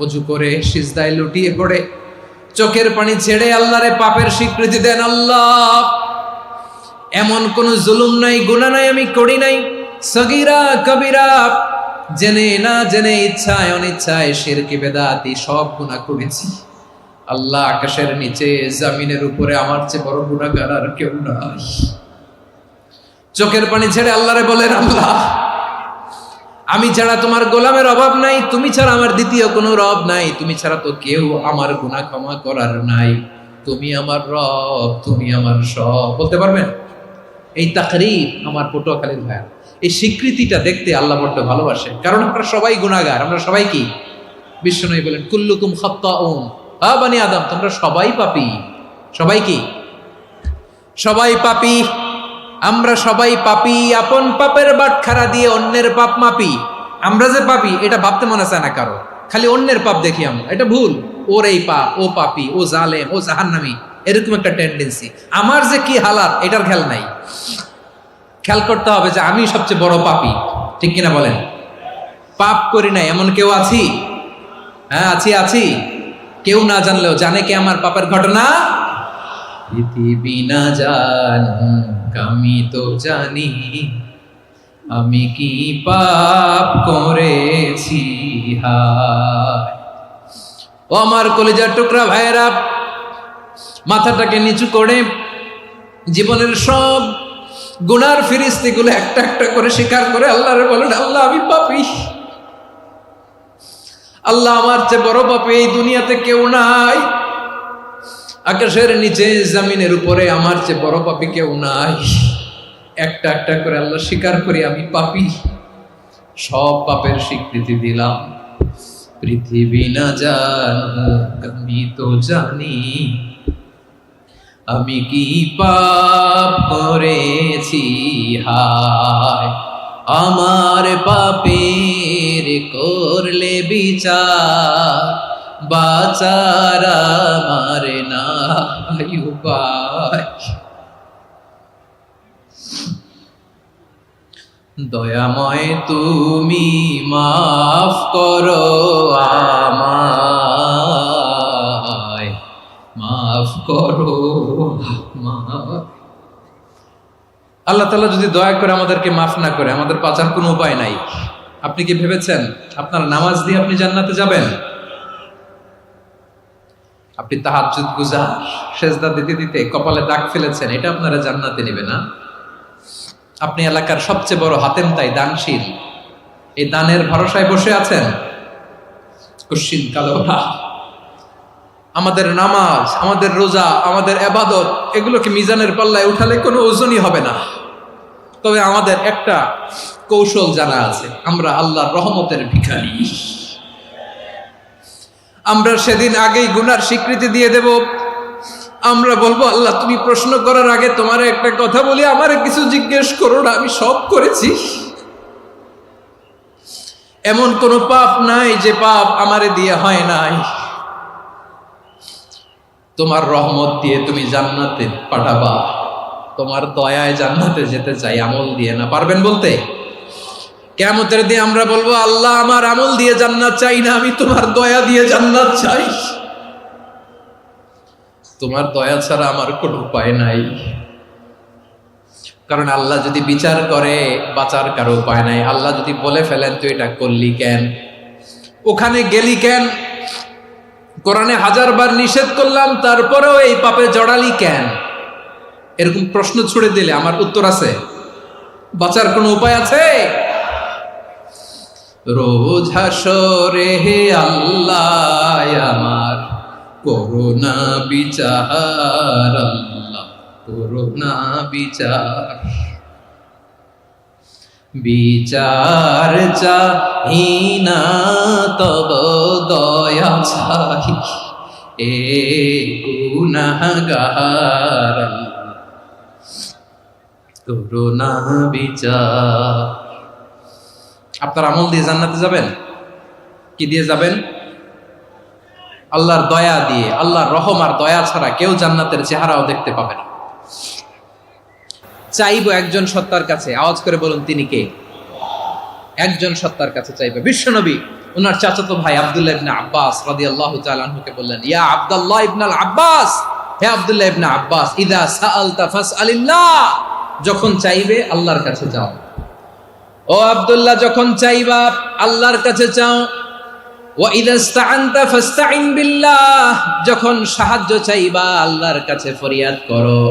অজু করে সিজদায় লুটিয়ে পড়ে চোখের পানি ছেড়ে আল্লাহরে পাপের স্বীকৃতি দেন। আল্লাহ, এমন কোন জুলুম নাই, গুনাহ নাই আমি করি নাই, সগীরা কবিরা, জেনে না জেনে, ইচ্ছায় অনিচ্ছায়, শিরকি বেদাতি সব গুনাহ করেছি। আল্লাহ, আকাশের নিচে জমিনের উপরে আমার চেয়ে বড় গুনাহগার আর কেউ নাই। চোখের পানি ছেড়ে আল্লাহরে বলেন, আল্লাহ, আমি ছাড়া তোমার গোলামের অভাব নাই, তুমি ছাড়া আমার দ্বিতীয় কোনো রব নাই, তুমি ছাড়া তো কেউ আমার গুনাহ ক্ষমা করার নাই, তুমি আমার রব, তুমি আমার সব। বলতে পারবেন? এই তাকরীর আমার পটুয়াখালীর ভাইয়া, এই স্বীকৃতিটা দেখতে আল্লাহ বড্ড ভালোবাসে, কারণ আমরা সবাই গুনাহগার। আমরা সবাই কি? বিশ্বনবী বলেন, কুল্লুকুম খাত্তাউন, বানি আদম, তোমরা সবাই পাপী। সবাই কি? সবাই পাপী। আমরা সবাই পাপী। আপন পাপের বাটখারা দিয়ে অন্যের পাপ মাপি। আমরা যে পাপী এটা ভাবতে মনে চায় না কারো, খালি অন্যের পাপ দেখি আমরা, এটা ভুল। ওর এই পাপ, ও পাপী, ও জালেম, ও জাহান্নামী, এরকম একটা টেন্ডেন্সি। আমার যে কি হালাত এটার খেয়াল নাই। খেয়াল করতে হবে যে আমি সবচেয়ে বড় পাপী, ঠিক কিনা বলেন? পাপ করি নাই এমন কেউ আছি? হ্যাঁ, আছি। কেউ না জানলেও জানে কে আমার পাপের ঘটনা? পৃথিবী না জানুক আমি তো জানি, আমি কি পাপ করেছি। হায় ও আমার কলিজার টুকরা ভাইয়েরা, মাথাটাকে নিচু করে জীবনের সব গুনার ফিরিস্তিগুলো একটা একটা করে স্বীকার করে আল্লাহরে বলেন, আল্লাহ, আমি পাপী। আল্লাহ, আমার চেয়ে বড় পাপী এই দুনিয়াতে কেউ নাই। আকাশের নিচে জমিনের উপরে আমার চেয়ে বড় পাপী কেউ নাই। একটা একটা করে আল্লাহ স্বীকার করি আমি পাপী। সব পাপের স্বীকৃতি দিলাম। পৃথিবী না জানুক আমি তো জানি, আমি কি পাপ করেছি। হায় আমার পাপের করলে বিচার, বাঁচার আমার নাই উপায়। দয়াময় তুমি মাফ করো আমায়, মাফ করো আমায়। আল্লাহ তাআলা যদি দয়া করে আমাদেরকে মাফ না করে, আমাদের বাঁচার কোনো উপায় নাই। আপনি কি ভেবেছেন আপনার নামাজ দিয়ে আপনি জান্নাতে যাবেন? আপনি তাহাজ্জুদ গুজার, সেজদা দিতে দিতে কপালে দাগ ফেলেছেন, এটা আপনারা জান্নাতে নেবে না? আপনি এলাকার সবচেয়ে বড় হাতেম তাই, দানশীল, এই দানের ভরসায় বসে আছেন, কুশ্চিন কালো না। আমাদের নামাজ, আমাদের রোজা, আমাদের ইবাদত, এগুলোকে মিজানের পাল্লায় উঠালে কোনো ওজনই হবে না। তবে আমাদের একটা কৌশল জানা আছে, আমরা আল্লাহর রহমতের ভিখারি। আমরা সেদিন আগেই গুনার স্বীকৃতি দিয়ে দেব। আমরা বলবো, আল্লাহ, তুমি প্রশ্ন করার আগে তোমার একটা কথা বলি, আমারে কিছু জিজ্ঞেস করো না, আমি সব করেছি। এমন কোন পাপ নাই যে পাপ আমারে দিয়ে হয় নাই। তোমার রহমত দিয়ে তুমি জান্নাতে পাঠাবা, তোমার দয়ায় জান্নাতে যেতে চাই, আমল দিয়ে না। পারবেন বলতে? কিয়ামতের দিন আমরা বলবো, আল্লাহ, আমার আমল দিয়ে জান্নাত চাই না, আমি তোমার দয়া দিয়ে জান্নাত চাই। তোমার দয়া ছাড়া আমার কোনো উপায় নাই। কারণ আল্লাহ যদি বিচার করে, বাঁচার কারো উপায় নাই। আল্লাহ যদি বলে ফেলেন তুই এটা করলি কেন, ওখানে গেলি কেন, কোরআনে 1000 বার নিষেধ করলাম তারপরেও এই পাপে জড়ালি কেন, এরকম প্রশ্ন ছুড়ে দিলে আমার উত্তর আছে? বাঁচার কোনো উপায় আছে? রোজ হাসরে হে আল্লাহ আমার করুণা বিচার, আল্লাহ করুণা বিচার। বিচার চাহি না তব দয়া চাহি, এ গুনাহগার, আল্লাহ করুণা বিচার। আপনার আমল দিয়ে জান্নাতে যাবেন? কি দিয়ে যাবেন? আল্লাহর দয়া দিয়ে। আল্লাহর রহম আর দয়া ছাড়া কেউ জান্নাতের চেহারাও দেখতে পাবে না। চাইবো একজন সত্তার কাছে, আওয়াজ করে বলুন তিনি কে? একজন সত্তার কাছে চাইবো, বিশ্বনবী ওনার চাচাতো ভাই আব্দুল্লাহ ইবনে আব্বাস রাদিয়াল্লাহু তাআলা আনহুকে বললেন, ইয়া আব্দুল্লাহ ইবনে আব্বাস, হে আব্দুল্লাহ ইবনে আব্বাস, ইযা সাআলতা ফাসআলিল্লাহ, যখন চাইবে আল্লাহর কাছে যাও। ও আব্দুল্লাহ, যখন চাইবা আল্লাহর কাছে চাও। ওয়া ইযা ইসতাআনতা ফাসতাইন বিল্লাহ, যখন সাহায্য চাইবা আল্লাহর কাছে ফরিয়াদ করো।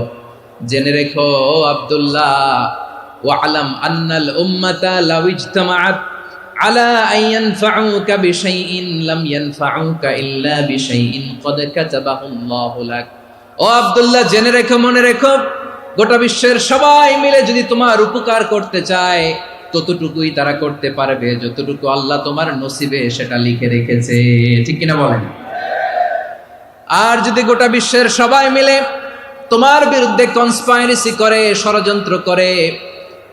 জেনে রেখো আব্দুল্লাহ, ওয়া'লাম আন্নাল উম্মাতা লাউ ইজতামাআত আলা আন ইয়ানফাউকা বিশাইইন লাম ইয়ানফাউকা ইল্লা বিশাইইন ক্বাদ কাতাবাহু আল্লাহু লাক। ও আব্দুল্লাহ, জেনে রেখো, মনে রেখো, গোটা বিশ্বের সবাই মিলে যদি তোমার উপকার করতে চায় ততটুকুই তারা করতে পারবে যতটুকু আল্লাহ তোমার নসিবে সেটা লিখে রেখেছে। ঠিক কিনা বলেন? আর যদি গোটা বিশ্বের সবাই মিলে তোমার বিরুদ্ধে কনস্পাইরেসি করে, ষড়যন্ত্র করে,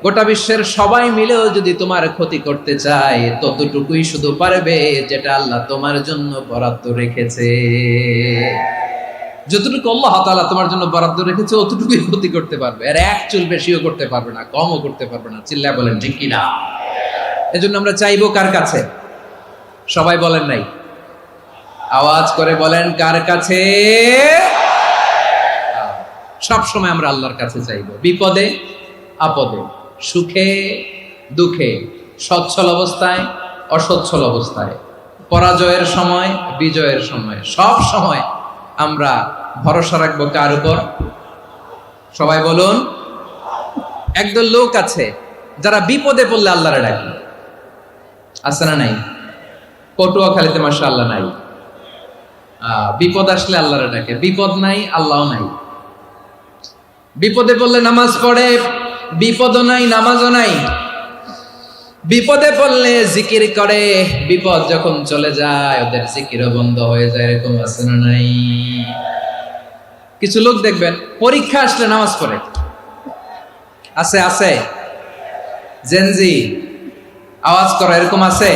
গোটা বিশ্বের সবাই মিলেও যদি তোমার ক্ষতি করতে চায় ততটুকুই শুধু পারবে যেটা আল্লাহ তোমার জন্য বরাদ্দ রেখেছে। যতটুকু আল্লাহ তাআলা তোমার জন্য বরাদ্দ রেখেছে অতটুকুই ক্ষতি করতে পারবে, আর এক চুল বেশিও করতে পারবে না, কমও করতে পারবে না। চিল্লায় বলেন ঠিক কিনা? এজন্য আমরা চাইবো কার কাছে? সবাই বলেন নাই, আওয়াজ করে বলেন কার কাছে? সব সময় আমরা আল্লাহর কাছে চাইবো, বিপদে আপদে, সুখে দুঃখে, সচ্ছল অবস্থায় অসচ্ছল অবস্থায়, পরাজয়ের সময় বিজয়ের সময়, সব সময় আমরা ভরসা রাখবো কার উপর? সবাই বলুন। একদল লোক আছে যারা বিপদে পড়লে আল্লাহরে ডাকে, আছে না নাই? পটুয়াখালীতে মাশাআল্লাহ নাই। বিপদ আসলে আল্লাহরে ডাকে, বিপদ নাই আল্লাহও নাই। বিপদে পড়লে নামাজ পড়ে, বিপদও নাই নামাজও নাই। বিপদে পড়লে জিকির করে, বিপদ যখন চলে যায় ওদের জিকিরও বন্ধ হয়ে যায়। এরকম আছে না নাই? কিছু লোক দেখবেন পরীক্ষা আসলে নামাজ পড়ে, আছে আছে। জেনজি আওয়াজ করো, এরকম আছে?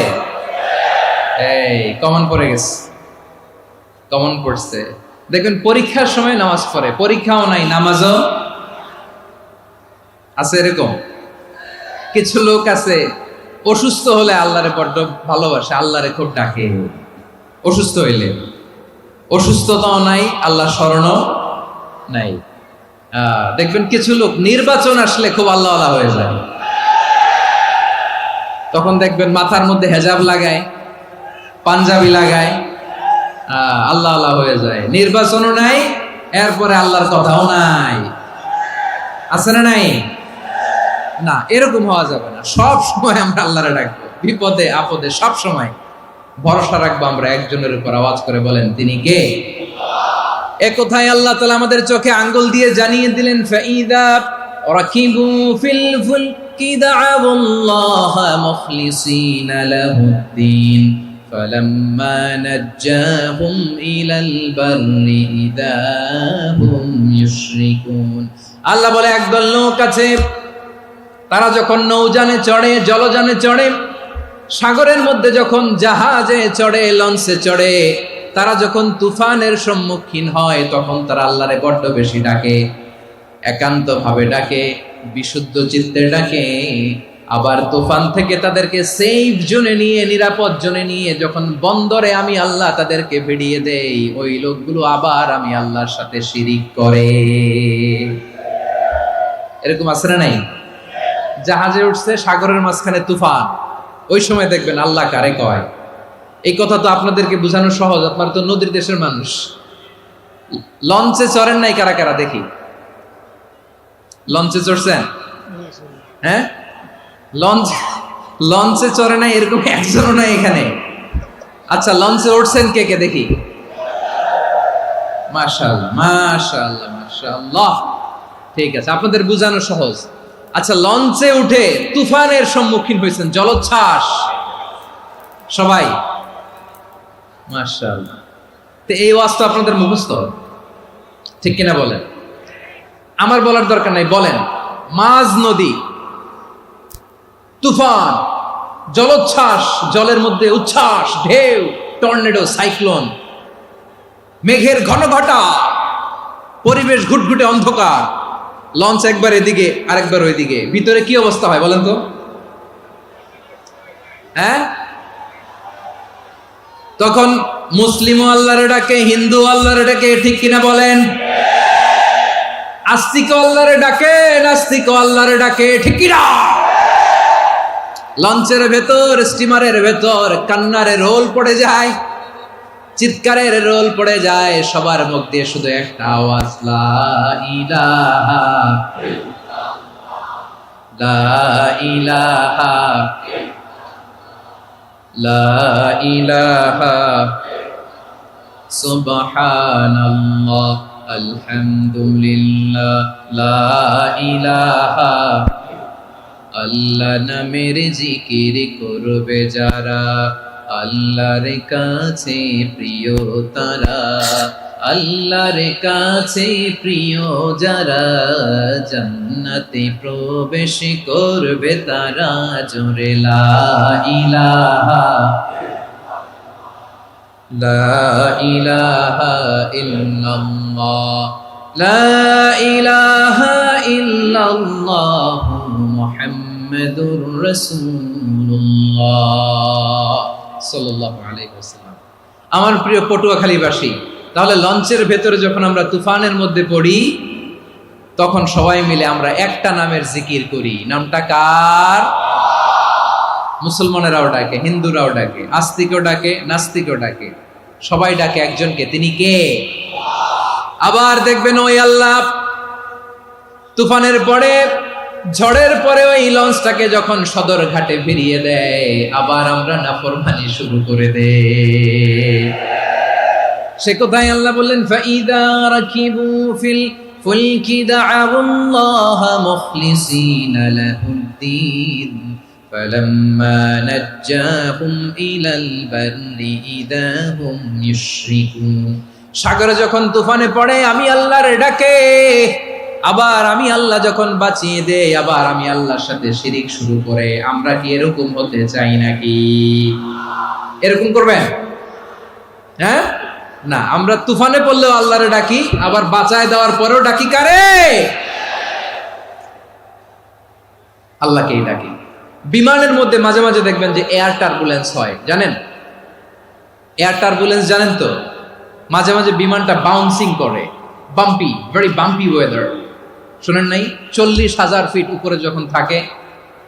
এই কমন পড়ে গেছে, কমন পড়ছে। দেখবেন পরীক্ষার সময় নামাজ পড়ে, পরীক্ষাও নাই নামাজও আছে। এরকম কিছু লোক আছে অসুস্থ হলে আল্লাহরে বড্ড ভালোবাসে, আল্লাহরে খুব ডাকে। অসুস্থ হইলে অসুস্থতাও নাই, আল্লাহ স্মরণও নাই। দেখবেন কিছু লোক নির্বাচন আসলে খুব আল্লাহওয়ালা হয়ে যায়, তখন দেখবেন মাথার মধ্যে হেজাব লাগায়, পাঞ্জাবি লাগায়, আল্লাহ আল্লাহ হয়ে যায়। নির্বাচনও নাই, এরপরে আল্লাহর কথাও নাই। আছে না নাই? না, এরকম হওয়া যাবে না। সব সময় আমরা আল্লাহরে ডাকবো, বিপদে আপদে সব সময় ভরসা রাখবো আমরা একজনের উপর। আওয়াজ করে বলেন তিনি কে? এ কথায় আল্লাহ তাআলা আমাদের চোখে আঙ্গুল দিয়ে জানিয়ে দিলেন, ফাইদা রাকিবু ফিল ফুলকি দা'আউল্লাহা মুখলিসিনা লাহুদ্দিন ফালাম্মা নাজ্জাহুম ইলাল বাররি ইযা হুম ইউশরিকুন। আল্লাহ বলে একদল লোক আছে, তারা যখন নৌযানে চড়ে, জলযানে চড়ে, সাগরের মধ্যে যখন জাহাজে চড়ে, লঞ্চে চড়ে, তারা যখন তুফানের সম্মুখীন হয় তখন তারা আল্লাহরে বড্ড বেশি ডাকে, একান্ত ভাবে ডাকে, বিশুদ্ধ চিত্তে ডাকে। আবার তুফান থেকে তাদেরকে সেফ জোনে নিয়ে, নিরাপদ জোনে নিয়ে যখন বন্দরে আমি আল্লাহ তাদেরকে ভিড়িয়ে দেই, ওই লোকগুলো আবার আমি আল্লাহর সাথে শিরিক করে। এরকম আছে না নাই? জাহাজে উঠছে, সাগরের মাঝখানে তুফান, ওই সময় দেখবেন আল্লাহ কারে কয়। এই কথা তো আপনাদেরকে বোঝানো সহজ, আপনারা তো নদীর দেশের মানুষ। লঞ্চে চড়েন নাই কারা কারা? দেখি, লঞ্চে চড়ছেন? হ্যাঁ, লঞ্চে চড়ে নাই এরকম একজনও নাই এখানে। আচ্ছা, লঞ্চে উঠছেন কে কে? দেখি। মাশাআল্লাহ মাশাআল্লাহ মাশাআল্লাহ, ঠিক আছে, আপনাদের বোঝানো সহজ। আচ্ছা, লঞ্চে উঠে তুফানের সম্মুখীন হয়েছেন, জলোচ্ছ্বাস, সবাই? মাশাআল্লাহ। তো এই ওয়াজ তো আপনাদের মুখস্থ, ঠিক কিনা বলেন? আমার বলার দরকার নাই, বলেন। মাঝ নদী, তুফান, জলোচ্ছ্বাস, জলের মধ্যে উচ্ছ্বাস, ঢেউ, টর্নেডো, সাইক্লোন, মেঘের ঘনঘটা, পরিবেশ ঘুটঘুটে অন্ধকার, লঞ্চ একবার এদিকে আরেকবার ওইদিকে, ভিতরে কি অবস্থা হয় বলেন তো? হ্যাঁ, তখন মুসলিমও আল্লাহরে ডাকে, হিন্দু আল্লাহরে ডাকে, ঠিক কিনা বলেন? আস্তিক আল্লাহরে ডাকে, নাস্তিক আল্লাহরে ডাকে, ঠিক কিনা? লঞ্চের ভেতর, স্টিমারের ভেতর কান্নারে রোল পড়ে যায়, চিৎকারের রোল পড়ে যায়, সবার মুখ দিয়ে শুধু একটা আওয়াজ, লা ইলাহা লা ইলাহা লা ইলাহা সুবহানাল্লাহ আলহামদুলিল্লাহ লা ইলাহা। আল্লাহ নামের জিকির করবে যারা, আল্লাহর কাছে প্রিয় তারা, আল্লাহর কাছে প্রিয় যারা, জান্নাতে প্রবেশ করবে তারা, জোরে লা ইলাহা লা ইলাহা ইল্লাল্লাহ লা ইলাহা ইল্লাল্লাহ মুহাম্মাদুর রাসূলুল্লাহ সাল্লাল্লাহু আলাইহি ওয়াসাল্লাম। আমার প্রিয় পটুয়াখালীবাসী, তাহলে লঞ্চের ভেতরে যখন আমরা তুফানের মধ্যে পড়ি, তখন সবাই মিলে আমরা একটা নামের জিকির করি। নামটা কার? মুসলমানেরাও ডাকে, হিন্দুরাও ডাকে, আস্তিকও ডাকে, নাস্তিকও ডাকে, সবাই ডাকে একজনকে, তিনি কে? আবার দেখবেন ওই আল্লাহ তুফানের পরে, ঝড়ের পরে ওই লঞ্চটাকে যখন সদর ঘাটে ফিরিয়ে দেয়, আবার আমরা নাফরমানি শুরু করে দেই। সে কোথায় আল্লাহ বললেন, ফাইদা রাকিবু ফিল ফুলকি দা'আউল্লাহা মুখলিসিনা লাহুদ্দিন ফালাম্মা নাজ্জাহুম ইলাল বাররি ইযা হুম ইউশরিকুন। সাগরে যখন তুফানে পড়ে আমি আল্লাহর ডাকে, আবার আমি আল্লাহ যখন বাঁচিয়ে দেই, আবার আমি আল্লাহর সাথে শিরিক শুরু করে। আমরা কি এরকম হতে চাই নাকি? এরকম করবেন? হ্যাঁ না, আমরা তুফানে পড়লেও আল্লাহরে ডাকি, আবার বাঁচায় দেওয়ার পরেও ডাকি কারে? আল্লাহকেই ডাকি। বিমানের মধ্যে মাঝে মাঝে দেখবেন যে এয়ার টার্বুলেন্স হয়, জানেন? এয়ার টার্বুলেন্স জানেন তো? মাঝে মাঝে বিমানটা বাউন্সিং করে, বাম্পি, ভেরি বাম্পি ওয়েদার। শুনেন নাই? 40,000 ফিট উপরে যখন থাকে,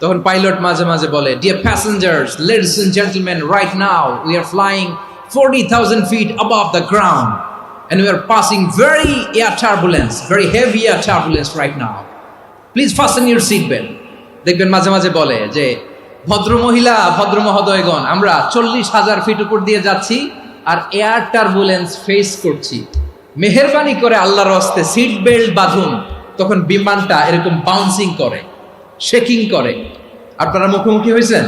তখন পাইলট মাঝে মাঝে বলে, dear passengers, ladies and gentleman, right now we are flying 40,000 feet above the ground and we are passing very air turbulence, very heavy air turbulence right now. Please fasten your seat belt. দেখবেন মাঝে মাঝে বলে যে, ভদ্র মহিলা, ভদ্র মহোদয়গণ, আমরা 40,000 ফিট উপর দিয়ে যাচ্ছি আর এয়ার টার্বুলেন্স ফেস করছি, মেহেরবানি করে আল্লাহর হস্তে সিট বেল্ট বাঁধুন। তখন বিমানটা এরকম বাউন্সিং করে, শেকিং করে। আপনারা মুখোমুখি হয়েছেন?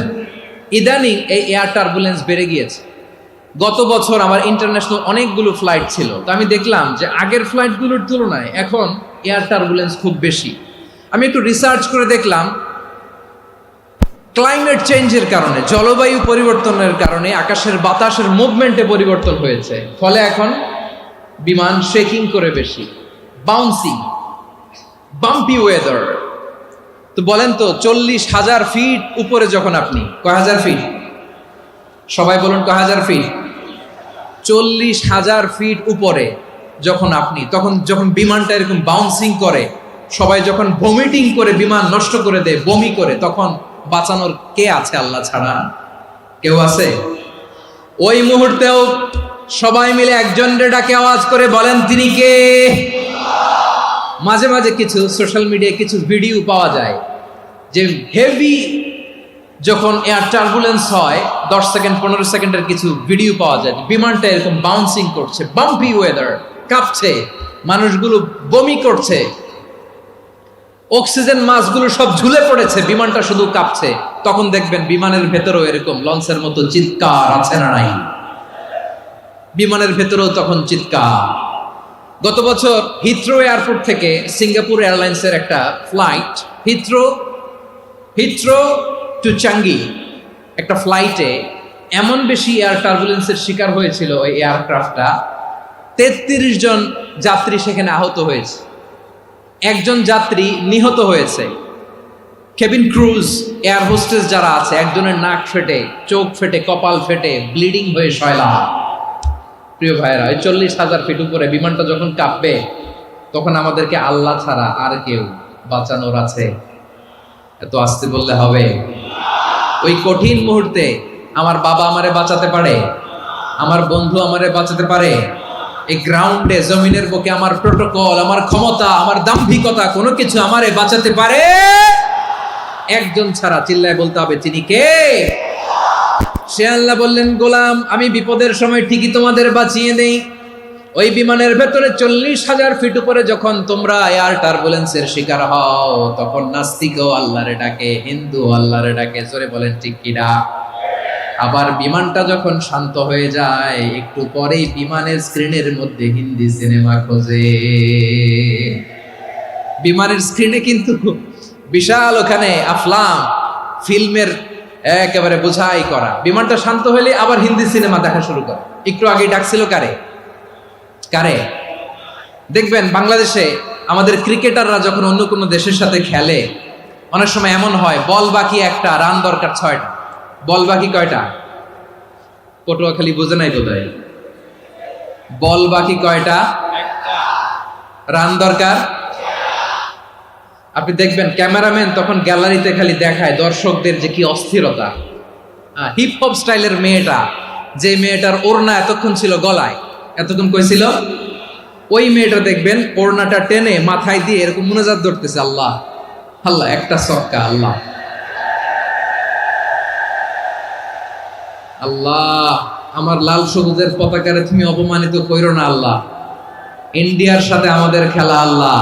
ইদানিং এই এয়ার টার্বুলেন্স বেড়ে গিয়েছে। গত বছর আমার ইন্টারন্যাশনাল অনেকগুলো ফ্লাইট ছিল, তো আমি দেখলাম যে আগের ফ্লাইটগুলোর তুলনায় এখন এয়ার টার্বুলেন্স খুব বেশি। আমি একটু রিসার্চ করে দেখলাম, ক্লাইমেট চেঞ্জের কারণে, জলবায়ু পরিবর্তনের কারণে আকাশের বাতাসের মুভমেন্টে পরিবর্তন হয়েছে, ফলে এখন বিমান শেকিং করে বেশি, বাউন্সিং, বাম্পি ওয়েদার। তো বলেন তো, 40,000 ফিট উপরে যখন আপনি, কয় হাজার ফিট? সবাই বলুন, কয় হাজার ফিট? 40,000 ফিট উপরে যখন আপনি, তখন যখন বিমানটা এরকম বাউন্সিং করে, সবাই যখন ভমিটিং করে বিমান নষ্ট করে দেয়, বমি করে, তখন বাঁচানোর কে আছে আল্লাহ ছাড়া? কেউ আছে? ওই মুহূর্তেও সবাই মিলে একজনের ডাকে আওয়াজ করে বলেন, তিনি কে? মাঝে মাঝে কিছু সোশ্যাল মিডিয়ায় কিছু ভিডিও পাওয়া যায় যে হেভি যখন এয়ার টার্বুলেন্স হয়, 10 সেকেন্ড 15 সেকেন্ডের কিছু ভিডিও পাওয়া যায়, বিমানটা এরকম বাউন্সিং করছে, বাম্পি ওয়েদার, কাঁপছে, মানুষগুলো বমি করছে, অক্সিজেন মাস্কগুলো সব ঝুলে পড়েছে, বিমানটা শুধু কাঁপছে। তখন দেখবেন বিমানের ভেতরেও এরকম লঞ্চের মতো চিৎকার আছে না নাই? বিমানের ভেতরেও তখন চিৎকার। গত বছর হিথ্রো এয়ারপোর্ট থেকে সিঙ্গাপুর এয়ারলাইন্সের একটা ফ্লাইট, হিথ্রো টু চাঙ্গি, একটা ফ্লাইটে এমন বেশি এয়ার টার্বুলেন্সের শিকার হয়েছিল ওই এয়ারক্রাফটটা, 33 জন যাত্রী সেখানে আহত হয়েছে, একজন যাত্রী নিহত হয়েছে। কেবিন ক্রুজ, এয়ার হোস্টেস যারা আছে, একজনের নাক ফেটে, চোখ ফেটে, কপাল ফেটে, ব্লিডিং হয়ে শয়লা। প্রিয় ভাইরা, ওই 40,000 ফিট উপরে বিমানটা যখন কাঁপবে, তখন আমাদেরকে আল্লাহ ছাড়া আর কেউ বাঁচানোর আছে? এত আসতে বললে হবে? ওই কঠিন মুহূর্তে আমার বাবা আমারে বাঁচাতে পারে, আমার বন্ধু আমারে বাঁচাতে পারে? এই গ্রাউন্ডে, জমিনের বুকে আমার প্রোটোকল, আমার ক্ষমতা, আমার দাম্ভিকতা, কোনো কিছু আমারে বাঁচাতে পারে? একজন ছাড়া। চিল্লায় বলতে হবে, তিনি কে? সে আল্লাহ বললেন, গোলাম, আমি বিপদের সময় ঠিকই তোমাদের বাঁচিয়ে দেই। ওই বিমানের ভেতরে 40,000 ফিট উপরে যখন তোমরা এয়ার টার্বুলেন্সের শিকার হও, তখন নাস্তিকও আল্লাহরে ডাকে, হিন্দু আল্লাহরে ডাকে। জোরে বলেন ঠিক কিনা? আবার বিমানটা যখন শান্ত হয়ে যায়, একটু পরেই বিমানের স্ক্রিনের মধ্যে হিন্দি সিনেমা খোঁজে। বিমানের স্ক্রিনে কিন্তু বিশাল ওখানে আফলাম, ফিল্মের একেবারে বোঝাই করা। বিমানটা শান্ত হলে আবার হিন্দি সিনেমা দেখা শুরু করে। একটু আগে ডাকছিল কারে? কারে? দেখবেন বাংলাদেশে আমাদের ক্রিকেটাররা যখন অন্য কোনো দেশের সাথে খেলে, অনেক সময় এমন হয়, বল বাকি একটা, রান দরকার 6টা। বল বাকি কয়টা? পটুয়াখালী বুঝে নাই বোধহয়। বল বাকি কয়টা? রান দরকার। আপনি দেখবেন ক্যামেরাম্যান তখন গ্যালারিতে খালি দেখায় দর্শকদের যে কি অস্থিরতা। হিপ হপ স্টাইলের মেয়েটা, যে মেয়েটার ওড়না এতক্ষণ ছিল গলায়, এতক্ষণ কই ছিল, ওই মেয়েটা দেখবেন ওড়নাটা টেনে মাথায় দিয়ে এরকম মুনাজাত ধরতেছে, আল্লাহ আল্লাহ, একটা ছক্কা, আল্লাহ আল্লাহ, আমার লাল সবুজের পতাকারে তুমি অপমানিত কইরো না আল্লাহ, ইন্ডিয়ার সাথে আমাদের খেলা, আল্লাহ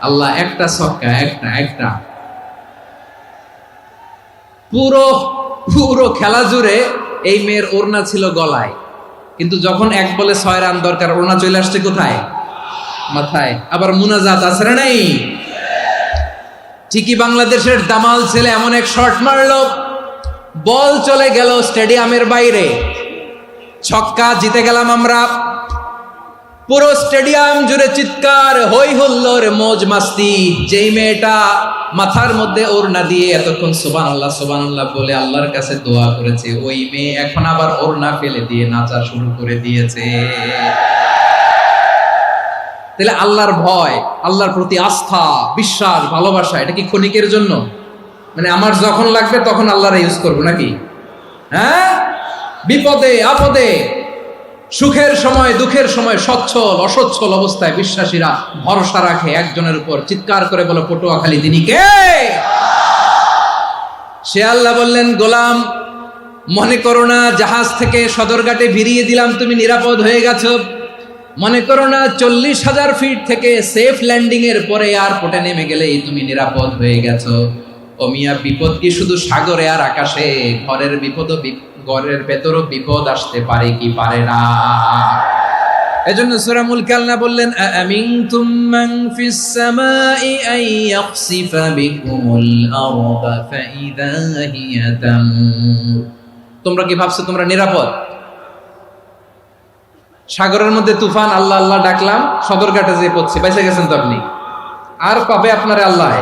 আল্লাহ, একটা ছক্কা, একটা। পুরো খেলা জুড়ে এই মেয়ের ওড়না ছিল গলায়, কিন্তু যখন এক বলে 6 রান দরকার, ওড়না চলে আসছে কোথায়? মাথায়। আবার মুনাজাত আছে না নাই? ঠিকই বাংলাদেশের দামাল ছেলে এমন এক শট মারলো, বল চলে গেল স্টেডিয়ামের বাইরে, ছক্কা, জিতে গেলাম আমরা। পুরো স্টেডিয়াম জুড়ে চিৎকার, হই হুল্লোর, মৌজ মাস্তি। যেই মেয়েটা মাথার মধ্যে ওড়না দিয়ে এতক্ষণ সুবহানাল্লাহ সুবহানাল্লাহ বলে আল্লাহর কাছে দোয়া করেছে, ওই মেয়ে এখন আবার ওড়না ফেলে দিয়ে নাচা শুরু করে দিয়েছে। তাহলে আল্লাহর ভয়, আল্লাহর প্রতি আস্থা, বিশ্বাস, ভালোবাসা, এটা কি ক্ষণিকের জন্য? মানে আমার যখন লাগবে তখন আল্লাহরে ইউজ করবো নাকি? হ্যাঁ, বিপদে আপদে, সুখের সময় দুঃখের সময়, সচ্ছল অসচ্ছল অবস্থায় বিশ্বাসীরা ভরসা রাখে একজনের উপর। চিৎকার করে বলো, পটুয়াখালী তিনি কে? সে আল্লাহ বললেন, গোলাম, মনে করো না জাহাজ থেকে সদরঘাটে ভিড়িয়ে দিলাম, তুমি নিরাপদ হয়ে গেছো। মনে করো না 40,000 ফিট থেকে সেফ ল্যান্ডিং এর পরে এয়ারপোর্টে নেমে গেলেই তুমি নিরাপদ হয়ে গেছো। ও মিয়া, বিপদ কি শুধু সাগরে আর আকাশে? ঘরের বিপদও, ঘরের ভেতরও বিপদ আসতে পারে কি পারে না? এজন্য সূরা মুলক আল্লাহ বললেন, আমিনতুম মান ফিস সামাই আন ইয়াখসিফা বিকুমুল আরদা ফাইদা হিয়া তামুর। তোমরা কি ভাবছো তোমরা নিরাপদ? সাগরের মধ্যে তুফান, আল্লাহ আল্লাহ ডাকলাম, সদরঘাটে যেয়ে পড়ছি, বেঁচে গেছেন তো আপনি। আর পাবে আপনারে আল্লাহ?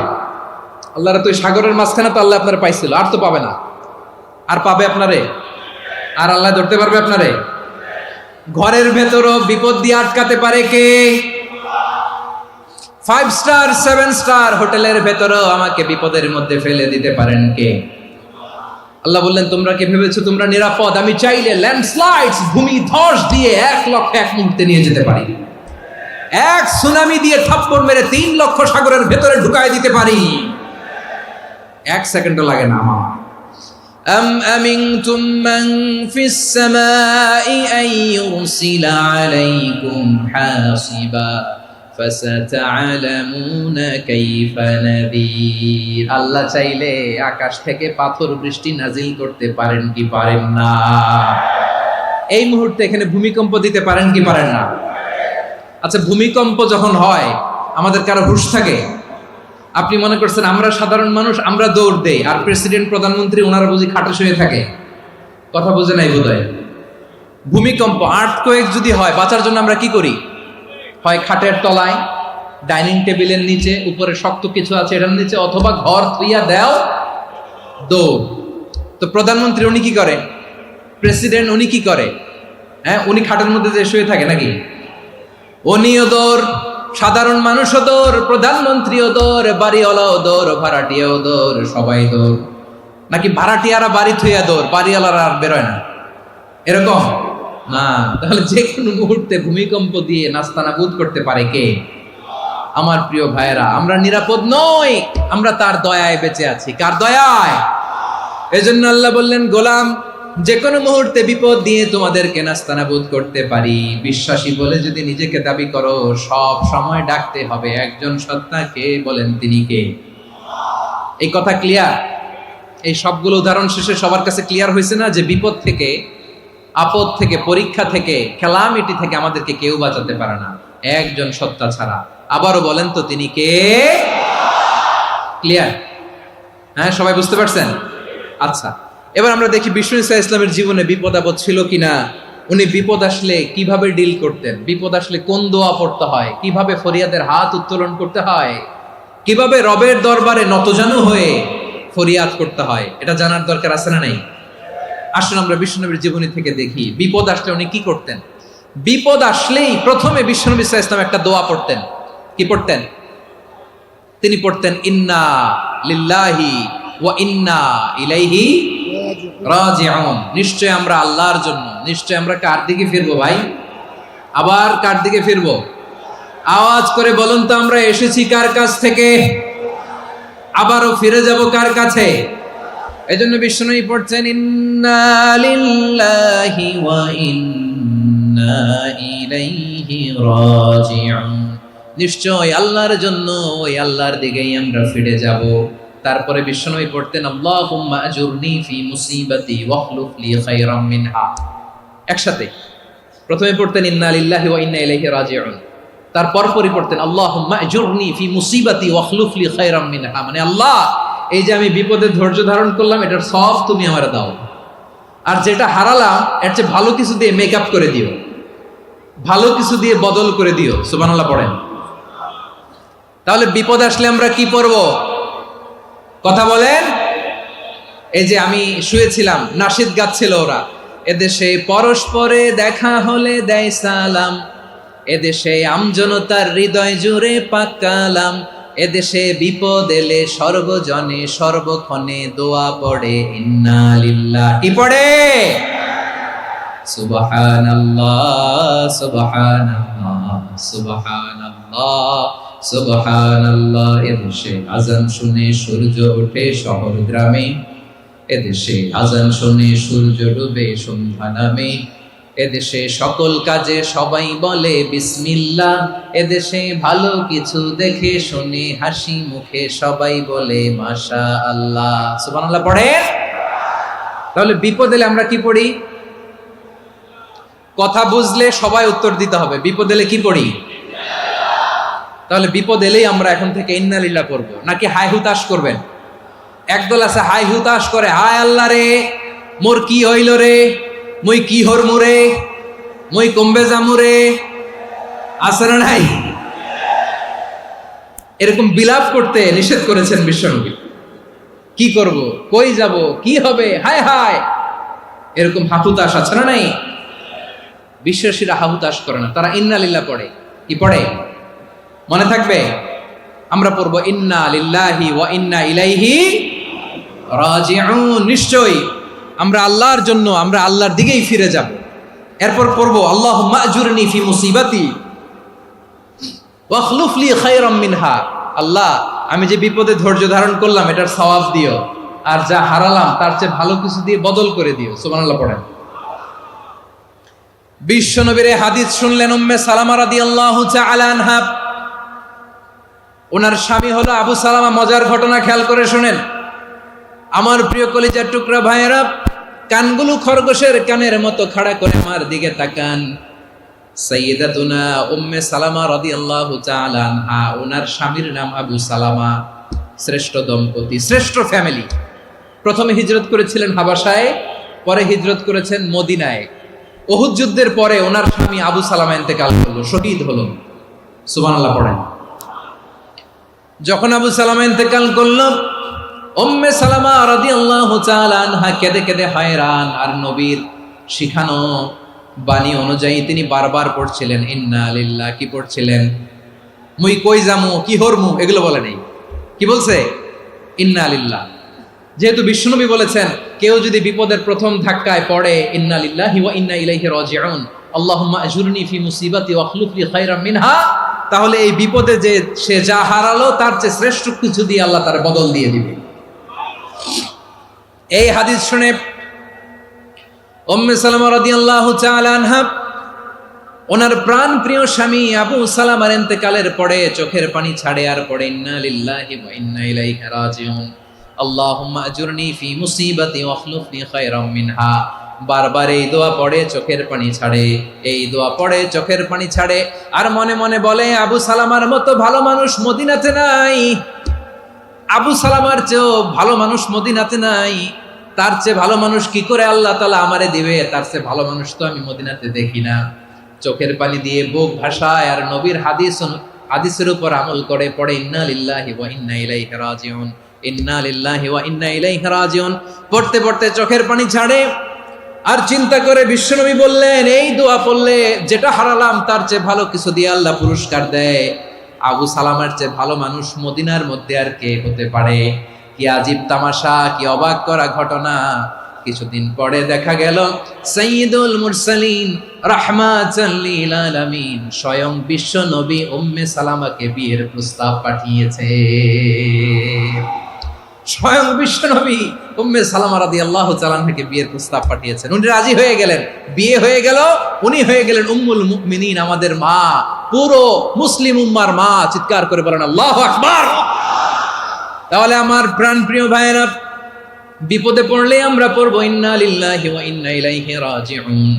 আল্লাহরে তো সাগরের মাঝখানে তো আল্লাহ আপনারে পাইছিল, আর তো পাবে না। আর পাবে আপনারে? আর আল্লাহ ধরতে পারবে আপনারে? ঘরের ভেতরও বিপদ দিয়ে আটকাতে পারে কে? 5 স্টার 7 স্টার হোটেলের ভেতরেও আমাকে বিপদের মধ্যে ফেলে দিতে পারেন কে? আল্লাহ বললেন, তোমরা কি ভেবেছো তোমরা নিরাপদ? আমি চাইলে ল্যান্ডস্লাইডস, ভূমি ধস দিয়ে 1 লক্ষ এক মুহূর্তে নিয়ে যেতে পারি। এক সুনামি দিয়ে থাপ্পড় মেরে 3 লক্ষ সাগরের ভেতরে ঢুকায় দিতে পারি। 1 সেকেন্ডও লাগে না আমার। أم أمنتم من في السماء أن يرسل عليكم حاصبا فستعلمون كيف نذير। আল্লাহ চাইলে আকাশ থেকে পাথর বৃষ্টি নাজিল করতে পারেন কি পারেন না? এই মুহূর্তে এখানে ভূমিকম্প দিতে পারেন কি পারেন না? আচ্ছা, ভূমিকম্প যখন হয় আমাদের কারো হুঁশ থাকে? আপনি মনে করছেন আমরা সাধারণ মানুষ, আমরা দৌড় দেই, আর প্রেসিডেন্ট প্রধানমন্ত্রী ওনারা বুঝি খাটে শুয়ে থাকে? কথা বুঝে নাই বোধহয়। ভূমিকম্প, আর্থকোয়েক যদি হয়, বাঁচার জন্য আমরা কি করি? হয় খাটের তলায়, ডাইনিং টেবিলের নিচে উপরে শক্ত কিছু আছে এটার নিচে, অথবা ঘর থুইয়া দেও দৌড়। তো প্রধানমন্ত্রী উনি কি করে, প্রেসিডেন্ট উনি কি করে? হ্যাঁ, উনি খাটের মধ্যে যে শুয়ে থাকে নাকি? উনিও দৌড়, সাধারণ মানুষও দৌড়, প্রধানমন্ত্রীও দৌড়, বাড়িওয়ালাও দৌড়, ভাড়াটিয়াও দৌড়, সবাই দৌড়। নাকি ভাড়াটিয়ারা বাড়ি থুইয়া দৌড়, বাড়িওয়ালারা আর বেরোয় না? এরকম না। তাহলে যে কোনো মুহূর্তে ভূমিকম্প দিয়ে নাস্তানাবুদ করতে পারে কে? আমার প্রিয় ভাইয়েরা, আমরা নিরাপদ নই, আমরা তার দয়ায় বেঁচে আছি। কার দয়ায়? এজন্য আল্লাহ বললেন, গোলাম যে কোনো মুহূর্তে বিপদ দিয়ে তোমাদেরকে নাস্তানাবুদ করতে পারি। বিশ্বাসী বলে যদি নিজেকে দাবি করো, সব সময় ডাকতে হবে একজন সত্তাকে। বলেন তিনি কে? এই কথা ক্লিয়ার? এই সবগুলো উদাহরণ শেষে সবার কাছে ক্লিয়ার হয়েছে না যে বিপদ থেকে, আপদ থেকে, পরীক্ষা থেকে, ক্যালামিটি থেকে আমাদেরকে কেউ বাঁচাতে পারে না একজন সত্তা ছাড়া। আবারও বলেন তো তিনি কে? ক্লিয়ার? হ্যাঁ, সবাই বুঝতে পারছেন? আচ্ছা, এবার আমরা দেখি বিষ্ণু ঈসা ইসলামের জীবনে বিপদ আপদ ছিল কিনা। উনি বিপদ আসলে কিভাবে ডিল করতেন, বিপদ আসলে কোন দোয়া পড়তে হয়, কিভাবে ফরিয়াদের হাত উত্তোলন করতে হয়, কিভাবে রবের দরবারে নতজানু হয়ে ফরিয়াদ করতে হয়, এটা জানার দরকার আছে না নাই? আসুন আমরা বিশ্বনবীর জীবনী থেকে দেখি বিপদ আসলে উনি কি করতেন। বিপদ আসলেই প্রথমে বিশ্বনবী সাল্লাল্লাহু আলাইহি ওয়াসাল্লাম একটা দোয়া পড়তেন। কি পড়তেন? তিনি পড়তেন, ইন্না লিল্লাহি ওয়া ইন্না ইলাইহি রাজিউন। নিশ্চয় আমরা আল্লাহর জন্য, নিশ্চয় আমরা কার দিকে ফিরবো ভাই? আবার কার দিকে ফিরবো? আওয়াজ করে বলুন তো, আমরা এসেছি কার কাছ থেকে, আবারও ফিরে যাব কার কাছে? এজন্য বিষ্ণুই পড়ছেন, ইন্না লিল্লাহি ওয়া ইন্না ইলাইহি রাজিউন। নিশ্চয় আল্লাহর জন্য, ওই আল্লাহর দিকেই আমরা ফিরে যাব। তারপরে বিষ্ণুই পড়তেন, আল্লাহুম্মা আজুরনি ফি মুসিবাতি ওয়াখলুফ লি খায়রাম মিনহা। একসাথে প্রথমে পড়তেন ইন্না লিল্লাহি ওয়া ইন্না ইলাইহি রাজিউন, তারপর পরে পড়তেন আল্লাহুম্মা আজুরনি ফি মুসিবাতি ওয়াখলুফ লি খায়রাম মিনহা। মানে আল্লাহ, এই যে আমি বিপদে ধৈর্য ধারণ করলাম, এটার সব তুমি আমারে দাও, আর যেটা হারালাম এর চেয়ে ভালো কিছু দিয়ে মেকআপ করে দিও, ভালো কিছু দিয়ে বদল করে দিও। সুবহানাল্লাহ পড়েন। তাহলে বিপদ আসলে আমরা কি পড়ব? কথা বলেন। এই যে আমি শুয়েছিলাম, নাশিদ গাচ্ছিল ওরা, এদেশে পরস্পরে দেখা হলে দেয় সালাম, এদেশে আমজনতার হৃদয় জুড়ে পাকালাম, এদেশে বিপদ এলে সর্বজনে সর্বক্ষণে দোয়া পড়ে ইন্না লিল্লাহি। কি পড়ে? সুবহানাল্লাহ সুবহানাল্লাহ সুবহানাল্লাহ সুবহানাল্লাহ। এদেশে আজান শুনে সূর্য ওঠে শহর গ্রামে, এদেশে আজান শুনে সূর্য ডুবে সন্ধ্যা নামে, এদেশে সকল কাজে সবাই বলে বিসমিল্লাহ, এদেশে ভালো কিছু দেখে শুনে হাসি মুখে সবাই বলে মাশাআল্লাহ। সুবহানাল্লাহ পড়ে। তাহলে বিপদ এলে আমরা কি পড়ি? কথা বুঝলে সবাই উত্তর দিতে হবে, বিপদ এলে কি পড়ি? তাহলে বিপদ এলেই আমরা এখন থেকে ইন্না লিল্লাহ পড়বো, নাকি হাই হুতাশ করবেন? একদল আছে হাই হুতাশ করে, হায় আল্লাহ রে মোর কি হইল রে, মই কি হরমু রে, মই কমবে জামু রে, আছে না নাই? এরকম বিলাপ করতে নিষেধ করেছেন বিশ্বনবী। কি করব, কই যাব, কি হবে, হায় হায়, এরকম হাহুতাশ আছে না নাই? বিশ্বাসীরা হাহুতাশ করে না, তারা ইন্না লিল্লাহ পড়ে। কি পড়ে? মনে থাকবে? আমরা পড়বো ইন্না লিল্লাহি ওয়া ইন্না ইলাইহি রাজিউন। নিশ্চয়ই আমরা আল্লাহর জন্য, আমরা আল্লাহর দিকেই ফিরে যাব। এরপর পড়বো আল্লাহুম্মা আজুরনি ফি মুসিবাতি ওয়াখলুফ লি খায়রাম মিনহা। আল্লাহ, আমি যে বিপদে ধৈর্য ধারণ করলাম এটার সওয়াব দিও, আর যা হারালাম তার চেয়ে ভালো কিছু দিয়ে বদল করে দিও। সুবহানাল্লাহ পড়েন। বিশ্বনবীর হাদিস শুনলেন উম্মে সালামা রাদিয়াল্লাহু তাআলা আনহা। ওনার স্বামী হলো আবু সালামা। মজার ঘটনা খেয়াল করে শুনেন আমার প্রিয় কলিজার টুকরা ভাইয়েরা। কানগুলো খরগোশের কানের মতো খাড়া করে আমার দিকে তাকান। সাইয়্যিদাতুনা উম্মে সালামা রাদিয়াল্লাহু তাআলা আনহা, ওনার স্বামীর নাম আবু সালামা। শ্রেষ্ঠ দম্পতি, শ্রেষ্ঠ ফ্যামিলি। প্রথমে হিজরত করেছিলেন হাবাসায়, পরে হিজরত করেছেন মদিনায়। উহুদ যুদ্ধের পরে ওনার স্বামী আবু সালামা ইন্তেকাল করলো, শহীদ হলো। সুবহানাল্লাহ পড়েন। যখন আবু সালামা ইন্তেকাল করলো, উম্মে সালামা রাদিয়াল্লাহু তাআলা আনহা কেঁদে কেঁদে হয়রান। আর নবীর শিখানো বাণী অনুযায়ী তিনি বারবার পড়ছিলেন ইন্না লিল্লাহ। কি পড়ছিলেন? মুই কই যামু, কি হরমু, এগুলো বলে নেই। কি বলছে? ইন্না লিল্লাহ। যেহেতু বিশ্বনবী বলেছেন কেউ যদি বিপদের প্রথম ধাক্কায় পড়ে ইন্না লিল্লাহি ওয়া ইন্না ইলাইহি রাজিউন, আল্লাহুম্মা আজুরনি ফি মুসিবাতি ওয়া আখলুফ লি খায়রাম মিনহা, তাহলে এই বিপদে যে সে যা হারালো তার চেয়ে শ্রেষ্ঠ কিছু দিয়ে আল্লাহ তার বদল দিয়ে দিবে। এই হাদিস শুনে উম্মে সালামা রাদিয়াল্লাহু তাআলা আনহা ওনার প্রাণ প্রিয় স্বামী আবু সালামার ইন্তেকালের পরে চোখের পানি ছাড়ে আর পড়ে ইন্না লিল্লাহি ওয়া ইন্না ইলাইহি রাজিউন, আল্লাহুম্মা আজুরনি ফি মুসিবাতি ওয়া আখলুফ লি খায়রাম মিনহা। বারবার এই দোয়া পড়ে চোখের পানি ছাড়ে, এই দোয়া পড়ে চোখের পানি ছাড়ে, আর মনে মনে বলে আবু সালামার মতো ভালো মানুষ মদিনাতে নাই, আবু সালামার চেয়েও ভালো মানুষ মদিনাতে নাই, তার চেয়ে ভালো মানুষ কি করে আল্লাহ তাআলা আমারে দিবে, তার চেয়ে ভালো মানুষ তো আমি মদিনাতে দেখি না। চোখের পানি দিয়ে বুক ভাসায় আর নবীর হাদিসের উপর আমল করে পড়ে ইন্না লিল্লাহি ওয়া ইন্না ইলাইহি রাজিউন, ইন্না লিল্লাহি ওয়া ইন্না ইলাইহি রাজিউন। পড়তে পড়তে চোখের পানি ছাড়ে আর চিন্তা করে বিশ্বনবী বললেন এই দোয়া পড়লে যেটা হারালাম তার চেয়ে ভালো কিছু দিয়ে আল্লাহ পুরস্কার দেয়। আবু সালামার চেয়ে ভালো মানুষ মদিনার মধ্যে আর কে হতে পারে? কি আজীব তামাশা, কি অবাক করা ঘটনা। কিছুদিন পরে দেখা গেল সাইয়্যিদুল মুরসালিন রাহমাতাল লিল আলামিন স্বয়ং বিশ্ব নবী উম্মে সালামাকে বিয়ের প্রস্তাব পাঠিয়েছে। স্বয়ং বিশ্ব নবী উম্মে সালামা রাদিয়াল্লাহু তাআলা আনহাকে বিয়ের প্রস্তাব পাঠিয়েছেন। উনি রাজি হয়ে গেলেন, বিয়ে হয়ে গেল, উনি হয়ে গেলেন উম্মুল মুমিনিন, আমাদের মা, পুরো মুসলিম উম্মার মা। চিৎকার করে বলেন আল্লাহু আকবার। তাহলে আমার প্রাণ প্রিয় ভাইয়েরা, বিপদে পড়লে আমরা পড়বো ইন্না লিল্লাহি ওয়া ইন্না ইলাইহি রাজিউন,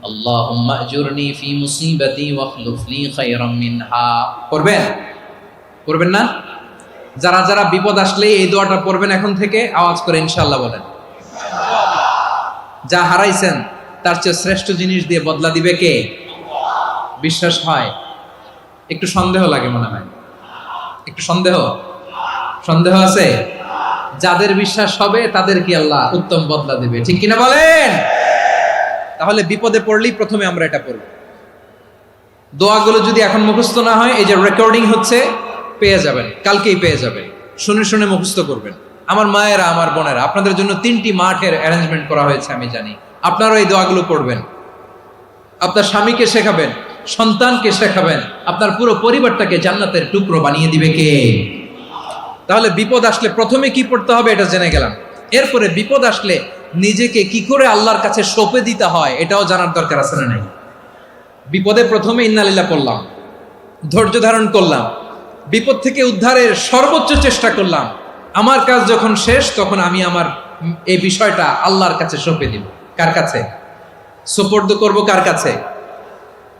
আল্লাহুম্মা আজুরনি ফি মুসিবাতি ওয়া আখলুফ লি খায়রাম মিনহা। পড়বেন? পড়বেন না? যারা যারা বিপদ আসলে এই দোয়াটা পড়বেন এখন থেকে আওয়াজ করে ইনশাআল্লাহ বলেন। যা হারাইছেন তার চেয়ে শ্রেষ্ঠ জিনিস দিয়ে বদলা দিবে কে? বিশ্বাস হয়? একটু সন্দেহ লাগে মনে হয়, একটু সন্দেহ আছে? যাদের বিশ্বাস হবে তাদের কি আল্লাহ উত্তম বদলা দিবে, ঠিক কিনা বলেন? তাহলে বিপদে পড়লেই প্রথমে আমরা এটা পড়ব। দোয়াগুলো যদি এখন মুখস্থ না হয়, এই যে রেকর্ডিং হচ্ছে, পেয়ে যাবেন, কালকেই পেয়ে যাবেন। শুনে শুনে মুখস্থ করবেন। আমার মায়েরা, আমার বোনেরা, আপনাদের জন্য 3টি মাঠের অ্যারেঞ্জমেন্ট করা হয়েছে, আমি জানি। আপনারাও এই দোয়াগুলো পড়বেন, আপনার স্বামীকে শেখাবেন, সন্তানকে শেখাবেন, আপনার পুরো পরিবারটাকে জান্নাতের টুকরো বানিয়ে দিবে কে? তাহলে বিপদ আসলে প্রথমে কি পড়তে হবে এটা জেনে গেলাম। এরপরে বিপদ আসলে নিজেকে কি করে আল্লাহর কাছে সঁপে দিতে হয় এটাও জানার দরকার আছে না নাই? বিপদে প্রথমে ইন্না লিল্লাহ পড়লাম, ধৈর্য ধারণ করলাম, বিপদ থেকে উদ্ধারের সর্বোচ্চ চেষ্টা করলাম। আমার কাজ যখন শেষ তখন আমি আমার এই বিষয়টা আল্লাহর কাছে সঁপে দিব। কার কাছে সুপর্দ করব? কার কাছে?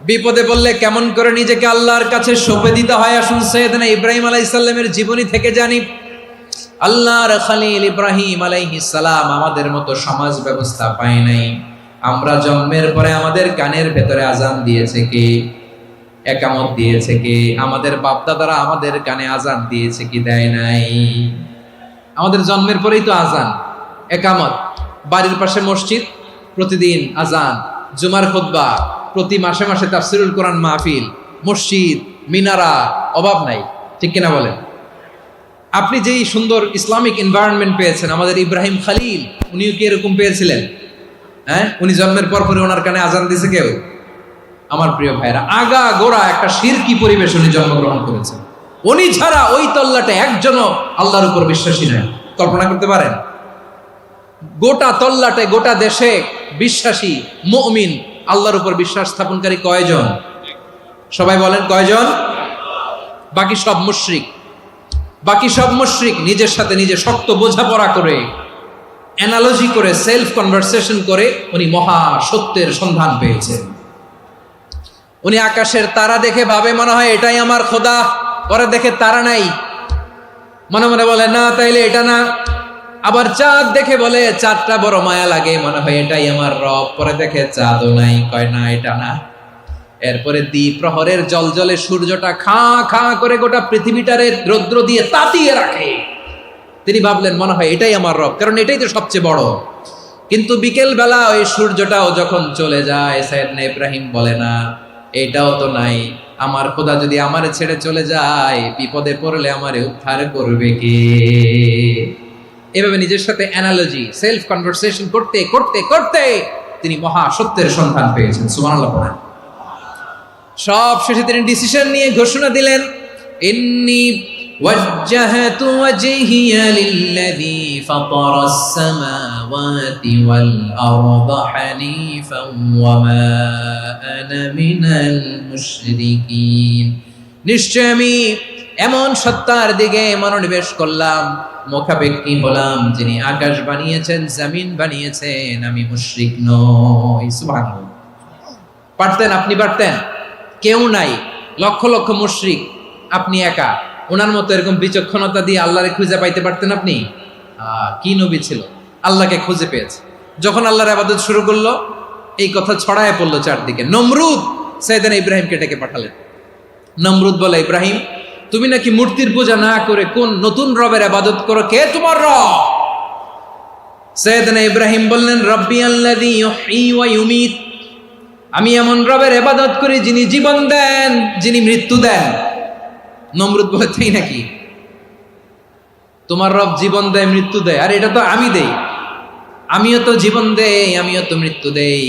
বিপদে বললে কেমন করে নিজেকে আল্লাহর কাছে সঁপে দিতে হয় আসুন সাইয়েদনা ইব্রাহিম আলাইহিস সালামের জীবনী থেকে জানি। আল্লাহর খলিল ইব্রাহিম আলাইহিস সালাম আমাদের মতো সমাজ ব্যবস্থা পায় নাই। আমরা জন্মের পরে আমাদের কানের ভেতরে আজান দিয়েছে কে? একামত দিয়েছে কে? আমাদের বাপদাদারা আমাদের কানে আজান দিয়েছে কি? দেয় নাই। আমাদের জন্মের পরেই তো আজান, একামত, বাড়ির পাশে মসজিদ, প্রতিদিন আজান, জুমার খুতবা, প্রতি মাসে মাসে তাফসিরুল কোরআন মাহফিল, মসজিদ, মিনারা, অভাব নাই, ঠিক কিনা বলেন? আপনি যেই সুন্দর ইসলামিক এনভায়রনমেন্ট পেয়েছেন, আমাদের ইব্রাহিম খলিল উনিও কি এরকম পেয়েছিলেন? হ্যাঁ, উনি জন্মের পর পরে ওনার কানে আজান দিয়েছে কেউ? আমার প্রিয় ভাইরা, আগা গোড়া একটা শিরকি পরিবেশ উনি জন্মগ্রহণ করেছেন। উনি ছাড়া ওই তল্লাটে একজনও আল্লাহর উপর বিশ্বাসী নয়। কল্পনা করতে পারেন? গোটা তল্লাটে, গোটা দেশে বিশ্বাসী মুমিন, আল্লাহর উপর বিশ্বাস স্থাপনকারী কয়জন? সবাই বলেন কয়জন? বাকি সব মুশরিক। বাকি সব মুশরিক নিজের সাথে নিজে শক্ত বোঝাপড়া করে, অ্যানালজি করে, সেলফ কনভারসেশন করে উনি মহা সত্যের সন্ধান পেয়েছেন। উনি আকাশের তারা দেখে ভাবে মনে হয় এটাই আমার খোদা, পরে দেখে তারা নাই, মনে মনে বলে না তাইলে এটা না। আবার চাঁদ দেখে বলে চাঁদটা বড় মায়া লাগে, মনে হয় এটাই আমার রব, পরে দেখে চাঁদও নাই, কয় না এটা না। এরপরে দ্বিপ্রহরের জলজলে সূর্যটা খা খা করে গোটা পৃথিবীটারে রৌদ্র দিয়ে তাতিয়ে রাখে। তিনি ভাবলেন মনে হয় এটাই আমার রব, কারণ এটাই তো সবচেয়ে বড়। কিন্তু বিকেল বেলা ওই সূর্যটাও যখন চলে যায়, সাইয়েদনা ইব্রাহিম বলে না এটাও তো নাই, আমার খোদা যদি আমারে ছেড়ে চলে যায়, বিপদে পড়লে আমারে উদ্ধার করবে কে? এভাবে নিজের সাথে অ্যানালজি, সেলফ কনভারসেশন করতে করতে করতে তিনি মহা সত্যের সন্ধান পেয়েছেন। সুবহানাল্লাহ পড়েন। সব শেষে তিনি ডিসিশন নিয়ে ঘোষণা দিলেন, ইন্নী ওয়াজ্জাহাতু ওয়াজহিয়া লিল্লাযী ফাতারাস সামাওয়াতি ওয়াল আরদা হানিফান ওয়া মা আনা মিনাল মুশরিকিন। নিশ্চয় আমি এমন সত্তার দিকে মনোনিবেশ করলাম, মুখাপেক্ষী হলাম, যিনি আকাশ বানিয়েছেন, জমিন বানিয়েছেন, আমি মুশরিক নই। সুবহানাল্লাহ। পারতেন, আপনি পারতেন? কেউ নাই, লক্ষ লক্ষ মুশরিক, আপনি একা। ওনার মতো এরকম বিচক্ষণতা দিয়ে আল্লাহরে খুঁজে পাইতে পারতেন আপনি? কি নবী ছিল, আল্লাহকে খুঁজে পেয়েছে। যখন আল্লাহর ইবাদত শুরু করলো, এই কথা ছড়ায় পড়লো চারদিকে। নমরুদ সাইয়েদনা ইব্রাহিমকে ডেকে পাঠালেন। নমরুদ বলে, ইব্রাহিম তুমি নাকি মূর্তির পূজা না করে কোন নতুন রবের ইবাদত করো, কে তোমার রব? সাইয়েদনা ইব্রাহিম বললেন, রব্বি আল্লাযী ইউহয়ী ওয়া ইউমীত, আমি এমন রবের ইবাদত করি যিনি জীবন দেন, যিনি মৃত্যু দেন। নমরুদ বলে, তাই নাকি? তোমার রব জীবন দেয়, মৃত্যু দেয়, আর এটা তো আমি দেই। আমিও তো জীবন দেই, আমিও তো মৃত্যু দেই।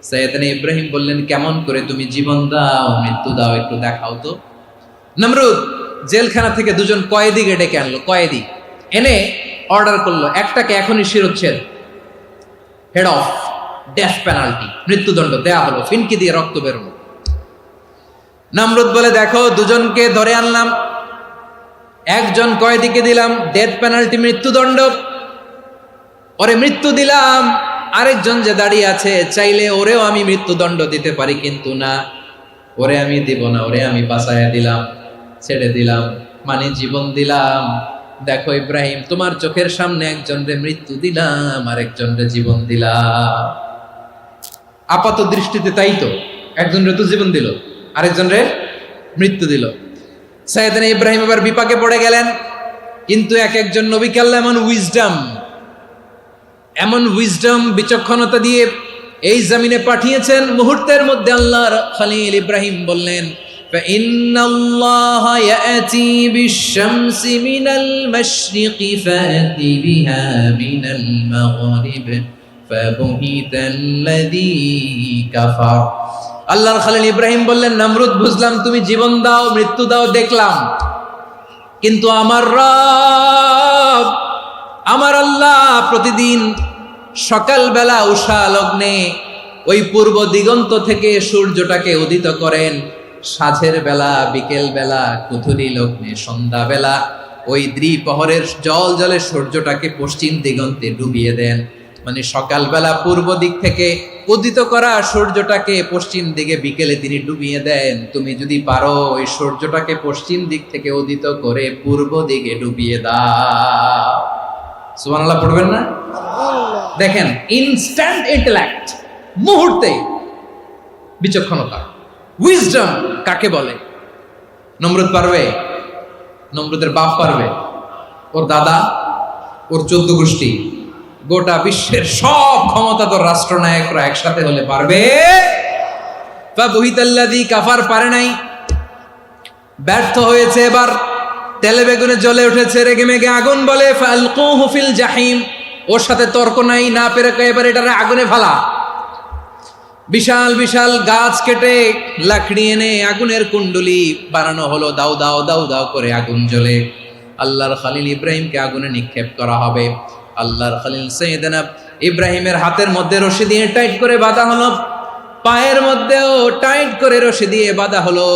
সাইয়েদনা ইব্রাহিম বললেন, কেমন করে তুমি জীবন দাও, মৃত্যু দাও, একটু দেখাও তো। নমরুদ জেলখানা থেকে দুজন কয়েদিকে ডেকে আনলো। কয়েদি এনে অর্ডার করলো, একটাকে এখনই শিরোচ্ছেদ, হেড অফ, ডেথ পেনাল্টি, মৃত্যুদণ্ড দেয়া হলো, ফিনকি দিয়ে রক্ত বেরোলো। নমরুদ বলে, দেখো দুজনকে ধরে আনলাম, একজন কয়েদিকে দিলাম ডেথ পেনাল্টি, মৃত্যুদণ্ড, ওরে মৃত্যু দিলাম। আরেকজন যে দাঁড়িয়ে আছে, চাইলে ওরেও আমি মৃত্যুদণ্ড দিতে পারি, কিন্তু না, ওরে আমি দিব না, ওরে আমি বাঁচাইয়া দিলাম, ছেড়ে দিলাম, মানে জীবন দিলাম। দেখো ইব্রাহিম, তোমার চোখের সামনে একজনরে মৃত্যু দিলাম, আরেকজনরে জীবন দিলাম। আপাত দৃষ্টিতে তাই তো, একজনরে তো জীবন দিল, আরেকজনরে মৃত্যু দিল। সাইয়েদনা ইব্রাহিম এবার বিপাকে পড়ে গেলেন। কিন্তু এক একজন নবীকে আল্লাহ এমন উইজডম বিচক্ষণতা দিয়ে এই জমিনে পাঠিয়েছেন, মুহূর্তের মধ্যে আল্লাহর খলিল ইব্রাহিম বললেন, فإن الله يأتي بالشمس من المشرق فأت بها من المغرب فبهت الذي كفر। আল্লাহর খলিল ইব্রাহিম বললেন, নমরুদ বুঝলাম তুমি জীবন দাও, মৃত্যু দাও, দেখলাম, কিন্তু আমার রব, আমার আল্লাহ প্রতিদিন সকালবেলা উষা লগ্নে ওই পূর্ব দিগন্ত থেকে সূর্যটাকে উদিত করেন, সাঁঝের বেলা, বিকেল বেলা, কুথুরি লগ্নে, সন্ধ্যা বেলা ওই দ্বিপ্রহরের জল জলে সূর্যটাকে পশ্চিম দিগন্তে ডুবিয়ে দেন। মানে সকালবেলা পূর্ব দিক থেকে উদিত করা সূর্যটাকে পশ্চিম দিকে বিকেলে তিনি ডুবিয়ে দেন। তুমি যদি পারো ওই সূর্যটাকে পশ্চিম দিক থেকে উদিত করে পূর্ব দিকে ডুবিয়ে দাও। সুবহানাল্লাহ পড়বেন না? দেখেন, ইনস্ট্যান্ট ইন্টেলেক্ট, মুহূর্তে বিচক্ষণতা, উইজডম কাকে বলে? নমরুদ পারবে? নমরুদের বাপ পারবে? ওর দাদা, ওর 14 গোষ্ঠী, গোটা বিশ্বের সব ক্ষমতাধর রাষ্ট্রনায়করা একসাথে হলে পারবে? ফাবুহিতাল্লাযী কাফার পারে নাই, ব্যর্থ হয়েছে। এবার তেলে বেগুনে জ্বলে উঠেছে, রেগে মেগে আগুন বলে, ফালকুহু ফিল জাহিম, ওর সাথে তর্ক নাই, না পেরে এবার এটারে আগুনে ফেলা। বিশাল বিশাল গাছ কেটে লাকড়ি এনে আগুনের কুণ্ডলি বানানো হলো, দাও দাও দাও দাও করে আগুন জ্বলে। আল্লাহর খলিল ইব্রাহিমকে আগুনে নিক্ষেপ করা হবে। আল্লাহর খলিল সাইয়েদনা ইব্রাহিমের হাতের মধ্যে রশি দিয়ে টাইট করে বাঁধা হলো, পায়ের মধ্যেও টাইট করে রশি দিয়ে বাঁধা হলো।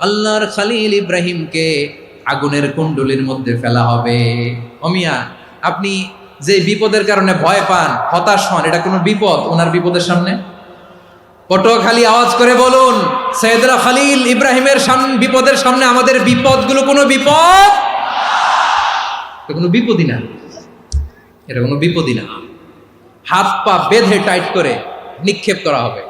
আল্লাহর খলিল ইব্রাহিমকে আগুনের কুণ্ডলির মধ্যে ফেলা হবে। অমিয়া, আপনি যে বিপদের কারণে ভয় পান, হতাশ হন, এটা কোনো বিপদ ওনার বিপদের সামনে? পটুয়াখালী আওয়াজ করে বলুন, সাইয়েদনা খলিল ইব্রাহিমের বিপদের সামনে আমাদের বিপদগুলো কোনো বিপদ? এটা কোনো বিপদই না, এটা কোনো বিপদই না। হাত পা বেঁধে টাইট করে নিক্ষেপ করা হবে।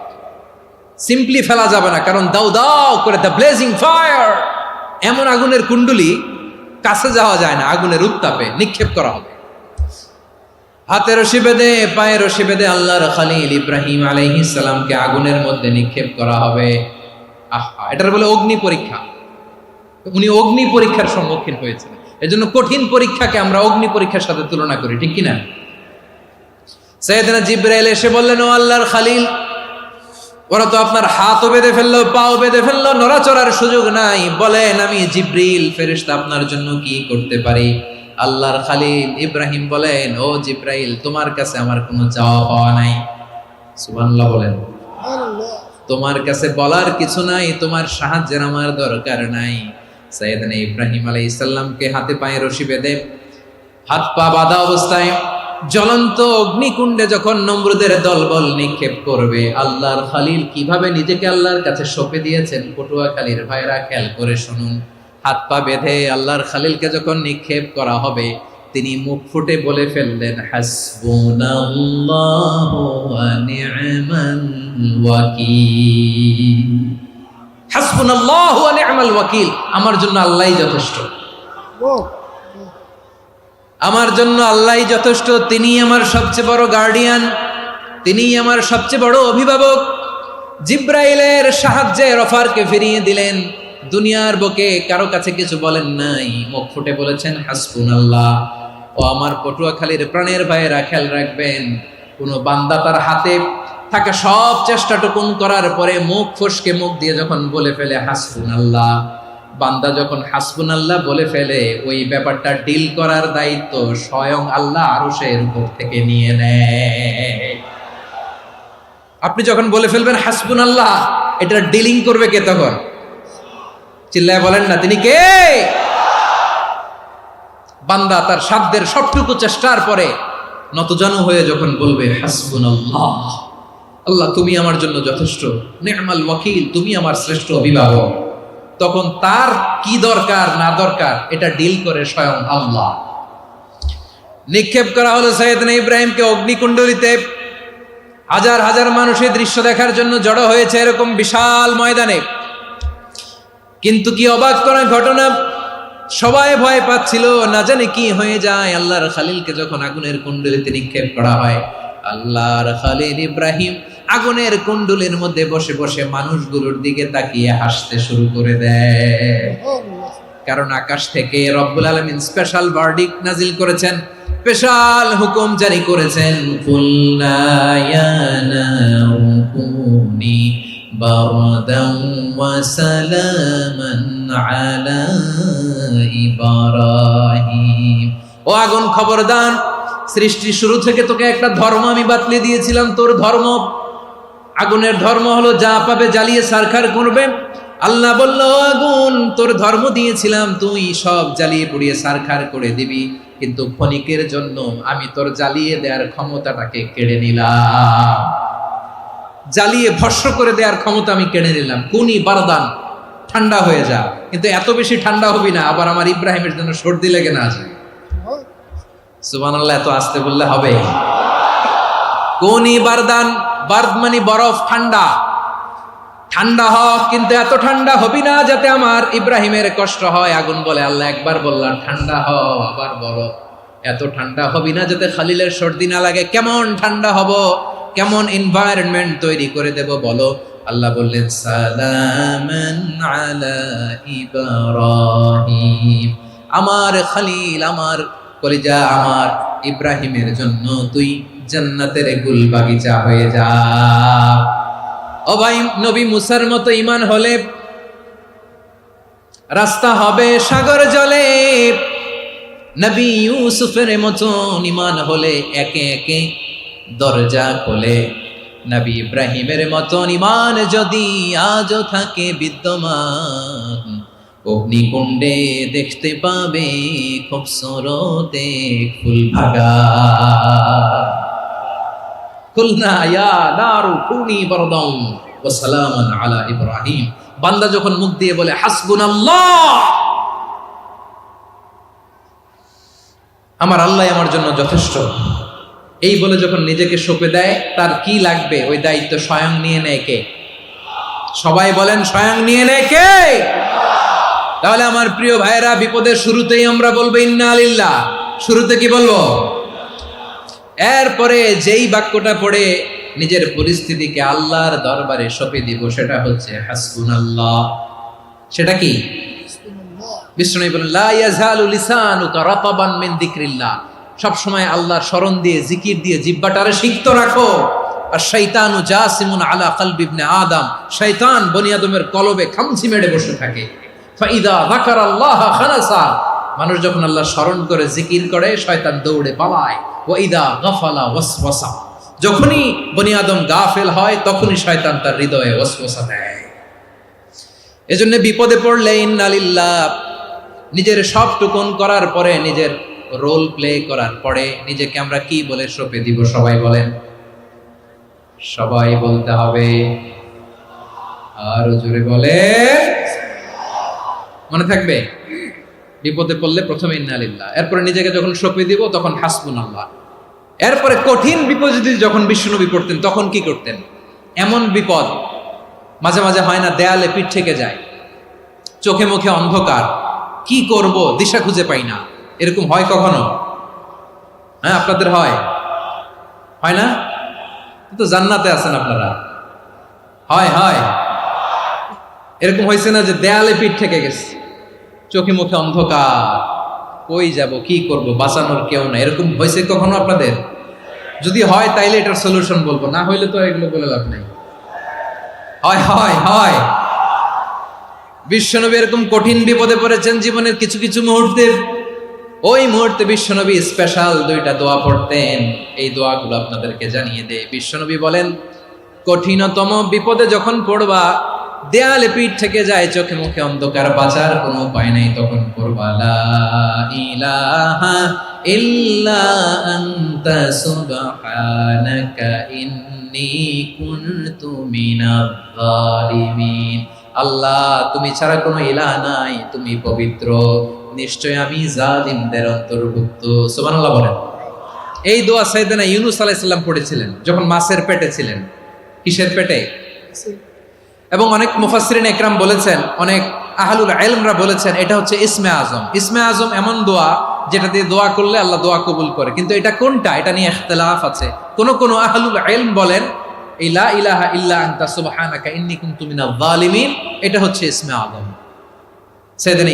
সিম্পলি ফেলা যাবে না, কারণ দাও দাও করে দ্য ব্লেজিং ফায়ার, এমন আগুনের কুণ্ডুলি কাছে যাওয়া যায় না, আগুনের উত্তাপে নিক্ষেপ করা হবে। হাতে রশি বেঁধে পায়ে রশি বেঁধে আল্লাহর খলিল ইব্রাহিম আলাইহিস সালামকে আগুনের মধ্যে নিক্ষেপ করা হবে। আহা, এটার বলে অগ্নি পরীক্ষা। উনি অগ্নি পরীক্ষার সম্মুখীন হয়েছেন। এজন্য কঠিন পরীক্ষাকে আমরা অগ্নি পরীক্ষার সাথে তুলনা করি, ঠিক কিনা? সাইয়েদনা জিবরাইল এসে বললেন, ও আল্লাহর খলিল, ওরা তো আপনার হাতও বেঁধে ফেললো, পাও বেঁধে ফেললো, নড়াচড়ার সুযোগ নাই, বলেন আমি জিবরিল ফেরেশতা আপনার জন্য কি করতে পারি? আল্লাহর খলিল ইব্রাহিম বলেন, ও জিবরাইল, তোমার কাছে আমার কোনো চাওয়া পাওয়া নাই। সুবহানাল্লাহ বলেন। তোমার কাছে বলার কিছু নাই, তোমার সাহায্যের আমার দরকার নাই। সাইয়েদনা ইব্রাহিম আলাইহিস সালামকে হাতে পায়ে রশি বেঁধে হাত পা বাঁধা অবস্থায় জ্বলন্ত অগ্নিকুণ্ডে যখন নমরুদের দলবল নিক্ষেপ করবে, আল্লাহর খলিল কিভাবে নিজেকে আল্লাহর কাছে সঁপে দিয়েছেন, পটুয়াখালীর ভাইরা খেয়াল করে শুনুন। হাত পা বেঁধে আল্লাহর খলিলকে যখন নিক্ষেপ করা হবে, তিনি মুখ ফুটে বলে ফেললেন, হাসবুনাল্লাহু ওয়া নি'মাল ওয়াকিল। হাসবুনাল্লাহু ওয়া নি'মাল ওয়াকিল, আমার জন্য আল্লাহই যথেষ্ট, আমার জন্য আল্লাহই যথেষ্ট। তিনি আমার সবচেয়ে বড় গার্ডিয়ান, তিনি আমার সবচেয়ে বড় অভিভাবক। জিব্রাইলের সাহায্যে অফারকে ফিরিয়ে দিলেন। দুনিয়ার বুকে কারো কাছে কিছু বলেন নাই, মুখ ফুটে বলেছেন হাসবুনাল্লাহ। ও আমার পটুয়াখালীর প্রাণের ভাইয়েরা, খেয়াল রাখবেন, কোন বান্দা তার হাতে থাকা সব চেষ্টাটুকুন করার পরে মুখ ফসকে মুখ দিয়ে যখন বলে ফেলে হাসবুনাল্লাহ, বান্দা যখন হাসবুনাল্লাহ বলে ফেলে, ওই ব্যাপারটা ডিল করার দায়িত্ব স্বয়ং আল্লাহ আরশের উপর থেকে নিয়ে নেয়। আপনি যখন বলে ফেলবেন হাসবুনাল্লাহ, এটা ডিলিং করবে কে তখন? চিল্লায় বলেন না, তিনি কে? বান্দা তার সাধ্যের সবটুকু চেষ্টার পরে নতজানু হয়ে যখন বলবে হাসবুনাল্লাহ, আল্লাহ তুমি আমার জন্য যথেষ্ট, নি'মাল ওয়াকিল, তুমি আমার শ্রেষ্ঠ অভিভাবক, তখন তার কি দরকার না দরকার এটা ডিল করে স্বয়ং আল্লাহ। নিক্ষেপ করা হলো সাইয়েদনা ইব্রাহিমকে অগ্নিকুণ্ডলিতে। হাজার হাজার মানুষ এই দৃশ্য দেখার জন্য জড়ো হয়েছে এরকম বিশাল ময়দানে। কিন্তু কি অবাক করা ঘটনা, সবাই ভয় পাচ্ছিল, না জানে কি হয়ে যায়। আল্লাহর খলিলকে যখন আগুনের কুণ্ডলিতে নিক্ষেপ করা হয়, আল্লাহর খলিল ইব্রাহিম আগুনের কুণ্ডলের মধ্যে বসে বসে মানুষগুলোর দিকে তাকিয়ে হাসতে শুরু করে দেয়। কারণ আকাশ থেকে রব্বুল আলামিন স্পেশাল ভার্ডিক্ট নাজিল করেছেন, স্পেশাল হুকুম জারি করেছেন, কুলনা ইয়া নারু কুনি বারদান ওয়া সালামান আলা ইব্রাহিম। ও আগুন, খবরদার, সৃষ্টি শুরু থেকে তোকে একটা ধর্ম আমি বাতলে দিয়েছিলাম, তোর ধর্ম, আগুনের ধর্ম হলো যা পাবে জ্বালিয়ে সারখার করবে। আল্লাহ বলল, আগুন, তোর ধর্ম দিয়েছিলাম, তুই সব জ্বালিয়ে পুড়িয়ে সারখার করে দিবি, কিন্তু ক্ষণিকের জন্য আমি তোর জ্বালিয়ে দেওয়ার ক্ষমতাটাকে কেড়ে নিলাম, জ্বালিয়ে ভস্ম করে দেওয়ার ক্ষমতা আমি কেড়ে নিলাম। কুনি বারদান, ঠান্ডা হয়ে যা, কিন্তু এত বেশি ঠান্ডা হবি না আবার আমার ইব্রাহিমের জন্য সর্দি লেগে না যায়। সুবহানাল্লাহ, এত আসতে বললে হবে? কুনি বারদান, বার্দ মানে বরফ, ঠান্ডা, ঠান্ডা হ, কিন্তু এত ঠান্ডা হবি না যাতে আমার ইব্রাহিমের কষ্ট হয়। আগুন বলে, আল্লাহ একবার বললাম ঠান্ডা হ, আবার বলো এত ঠান্ডা হবি না যাতে খলিলের সর্দি না লাগে। কেমন ঠান্ডা হব, কেমন এনভায়রনমেন্ট তৈরি করে দেব বলো? আল্লাহ বললেন, সালামান আলা ইব্রাহিম, আমার খলিল, আমার কলিজা, আমার ইব্রাহিমের জন্য তুই জান্নাতের গুল বাগিচা হয়ে যা। ও ভাই, নবী মুসার মতো ঈমান হলে রাস্তা হবে সাগর জলে, নবী ইউসুফের মতো ঈমান হলে একে একে দরজা খোলে। নবী ইব্রাহিমের মতো ঈমান যদি আজও থাকে বিদ্যমান, অগ্নিকুণ্ডে দেখতে পাবে খুবসুরত এক ফুল ভাগা। কুলনা ইয়া নারু কুনি বারদান ওয়া সালামান আলা ইব্রাহিম। বান্দা যখন মুখ দিয়ে বলে হাসবুনাল্লাহ, আমার আল্লাহ আমার জন্য যথেষ্ট, এই বলে যখন নিজেকে সঁপে দেয়, তার কি লাগবে ওই দায়িত্ব স্বয়ং নিয়ে নেয় কে? সবাই বলেন স্বয়ং নিয়ে নেয় কে? তাহলে আমার প্রিয় ভাইরা, বিপদের শুরুতেই আমরা বলবো ইন্না লিল্লাহ। শুরুতে কি বলবো? এরপরে যেই বাক্যটা পড়ে নিজের পরিস্থিতিকে আল্লাহর দরবারে সঁপে দিব, সেটা হচ্ছে হাসবুনাল্লাহ। সেটা কি? বিষ্ণু বলেন লা ইয়াজালু লিসানুকা রাতাবান মিন যিকরিল্লাহ। সব সময় আল্লাহর স্মরণ দিয়ে, জিকির দিয়ে জিহ্বাটারে সিক্ত রাখো। আর শয়তানু জাসিমুন আলা কলবি ইবনে আদম, শয়তান বনি আদমের কলবে খামচি মেরে বসে থাকে। ফাইদা যাকারাল্লাহ খানাসা, মানুষ যখন আল্লাহর স্মরণ করে জিকির করে শয়তান দৌড়ে পালায়। ওয়া ইদা গাফালা ওয়াসওয়াসা, যখনই বনি আদম গাফেল হয় তখনই শয়তান তার হৃদয়ে ওয়াসওয়াসা দেয়। এজন্য বিপদে পড়লে ইন্না লিল্লাহ, নিজের সব টুকুন করার পরে, নিজের রোল প্লে করার পরে নিজেকে আমরা কি বলে সঁপে দিব? সবাই বলেন, সবাই বলতে হবে। আরো জোরে বলে, মনে থাকবে? বিপদে পড়লে প্রথমে ইন্না লিল্লাহ, এরপরে নিজেকে যখন সঁপে দিব তখন হাসবুনাল্লাহ। এরপরে কঠিন বিপদ যদি যখন বিশ্বনবী পড়তেন তখন কি করতেন? এমন বিপদ মাঝে মাঝে হয় না, দেয়ালে পিঠ থেকে যায়, চোখে মুখে অন্ধকার, কি করব দিশা খুঁজে পাই না, এরকম হয় কখনো? হ্যাঁ, আপনাদের হয়? হয় না? তো জান্নাতে আছেন আপনারা। হয় হয় এরকম হয়েছে না যে দেয়ালে পিঠ থেকে গেছে, চোখে মুখে অন্ধকার, কই যাব, কি করব, বাঁচানোর কেউ না, এরকম হয়েছে কখনো আপনাদের? যদি হয় তাইলে এটার সলিউশন বলবো, না হইলে তো এগুলো বলে লাভ নাই। হয় হয় হয় বিশ্বনবী এরকম কঠিন বিপদে পড়েছেন জীবনের কিছু কিছু মুহূর্তে। ওই মুহূর্তে বিশ্বনবী স্পেশাল 2টা দোয়া পড়তেন। এই দোয়াগুলো আপনাদেরকে জানিয়ে দেয়। বিশ্বনবী বলেন, কঠিনতম বিপদে যখন পড়বা, দেয়ালে পিঠ থেকে যায়, চোখে মুখে অন্ধকার, বাঁচার কোনো উপায় নাই, তখন পড়বা লা ইলাহা ইল্লা আনতা সুবহানাকা ইন্নী কুনতু মিনাজ জালিমিন। আল্লাহ, তুমি ছাড়া কোনো ইলাহ নাই, তুমি পবিত্র, নিশ্চয় আমি জালিমদের অন্তর্ভুক্ত। সুবহানাল্লাহ বলেন। এই দোয়া সাইয়েদনা ইউনূস আলাইহিস সালাম পড়েছিলেন যখন মাছের পেটে ছিলেন। কিসের পেটে? এবং অনেক মুফাসসিরিন ইকরাম বলেছেন, অনেক আহলুল ইলমরা বলেছেন, এটা হচ্ছে ইসমে আজম। ইসমে আজম এমন দোয়া যেটা দিয়ে দোয়া করলে আল্লাহ দোয়া কবুল করে, কিন্তু এটা কোনটা, এটা নিয়ে ইখতিলাফ আছে। কোন আহলুল ইলম বলেন এই লা ইলাহা ইল্লা আনতা সুবহানাকা ইন্নী কুনতু মিনাজ জালিমিন, এটা হচ্ছে ইসমে আজম। সাইয়েদনা